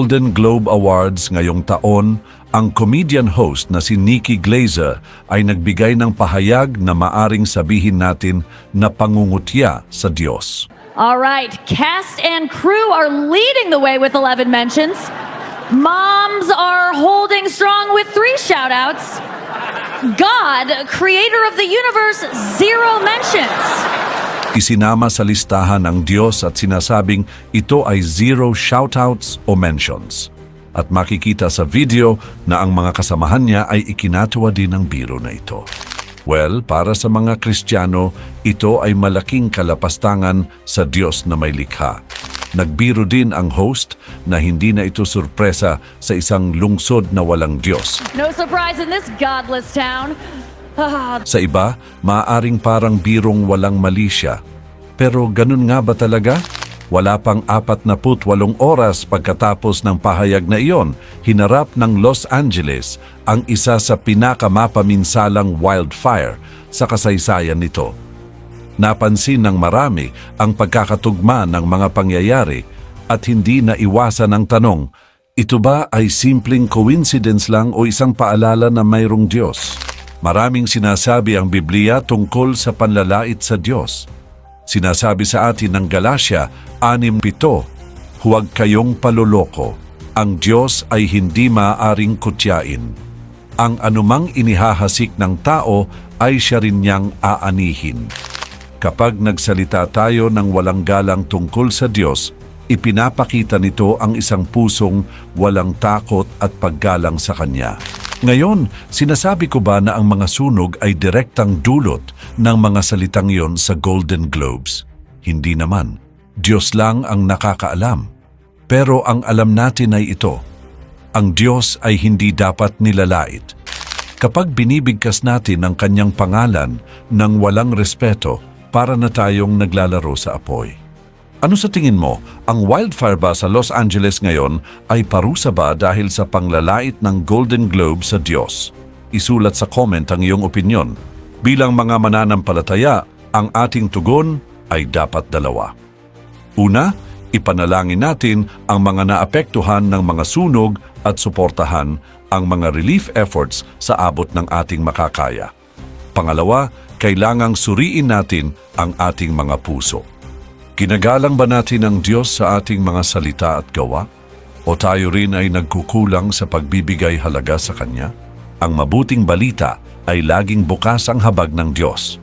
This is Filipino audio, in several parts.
Golden Globe Awards ngayong taon, ang comedian host na si Nikki Glazer ay nagbigay ng pahayag na maaring sabihin natin na pangungutya sa Diyos. All right, cast and crew are leading the way with 11 mentions. Moms are holding strong with 3 shout-outs. God, creator of the universe, 0 mentions. Isinama sa listahan ng Diyos at sinasabing ito ay 0 shoutouts o mentions. At makikita sa video na ang mga kasamahan niya ay ikinatuwa din ng biro na ito. Well, para sa mga Kristiyano, ito ay malaking kalapastangan sa Diyos na may likha. Nagbiro din ang host na hindi na ito sorpresa sa isang lungsod na walang Diyos. No surprise in this godless town. Sa iba, maaaring parang birong walang mali siya. Pero ganun nga ba talaga? Wala pang 48 oras pagkatapos ng pahayag na iyon, hinarap ng Los Angeles ang isa sa pinakamapaminsalang wildfire sa kasaysayan nito. Napansin ng marami ang pagkakatugma ng mga pangyayari at hindi na iwasan ang tanong, ito ba ay simpleng coincidence lang o isang paalala na mayroong Diyos? Maraming sinasabi ang Biblia tungkol sa panlalait sa Diyos. Sinasabi sa atin ng Galatia 6:7, huwag kayong paloloko. Ang Diyos ay hindi maaaring kutyain. Ang anumang inihahasik ng tao ay siya rin niyang aanihin. Kapag nagsalita tayo ng walang galang tungkol sa Diyos, ipinapakita nito ang isang pusong walang takot at paggalang sa Kanya. Ngayon, sinasabi ko ba na ang mga sunog ay direktang dulot ng mga salitang yon sa Golden Globes? Hindi naman. Diyos lang ang nakakaalam. Pero ang alam natin ay ito. Ang Diyos ay hindi dapat nilalait. Kapag binibigkas natin ang Kanyang pangalan ng walang respeto, para na tayong naglalaro sa apoy. Ano sa tingin mo, ang wildfire ba sa Los Angeles ngayon ay parusa ba dahil sa panglalait ng Golden Globe sa Diyos? Isulat sa comment ang iyong opinyon. Bilang mga mananampalataya, ang ating tugon ay dapat dalawa. Una, ipanalangin natin ang mga naapektuhan ng mga sunog at suportahan ang mga relief efforts sa abot ng ating makakaya. Pangalawa, kailangang suriin natin ang ating mga puso. Ginagalang ba natin ang Diyos sa ating mga salita at gawa? O tayo rin ay nagkukulang sa pagbibigay halaga sa Kanya? Ang mabuting balita ay laging bukas ang habag ng Diyos.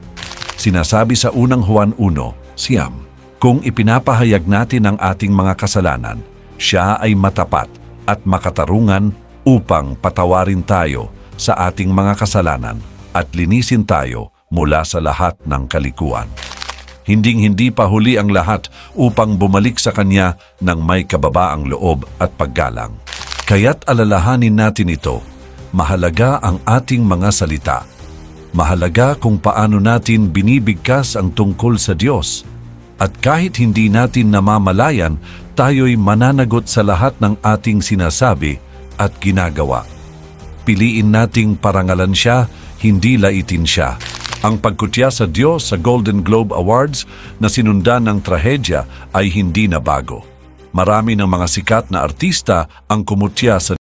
Sinasabi sa unang Juan 1:9, kung ipinapahayag natin ang ating mga kasalanan, Siya ay matapat at makatarungan upang patawarin tayo sa ating mga kasalanan at linisin tayo mula sa lahat ng kalikuan. Hinding-hindi pa huli ang lahat upang bumalik sa Kanya ng may kababaang loob at paggalang. Kaya't alalahanin natin ito, mahalaga ang ating mga salita. Mahalaga kung paano natin binibigkas ang tungkol sa Diyos. At kahit hindi natin namamalayan, tayo'y mananagot sa lahat ng ating sinasabi at ginagawa. Piliin nating parangalan Siya, hindi laitin Siya. Ang pagkutya sa Diyos sa Golden Globe Awards na sinundan ng trahedya ay hindi na bago. Marami ng mga sikat na artista ang kumutya sa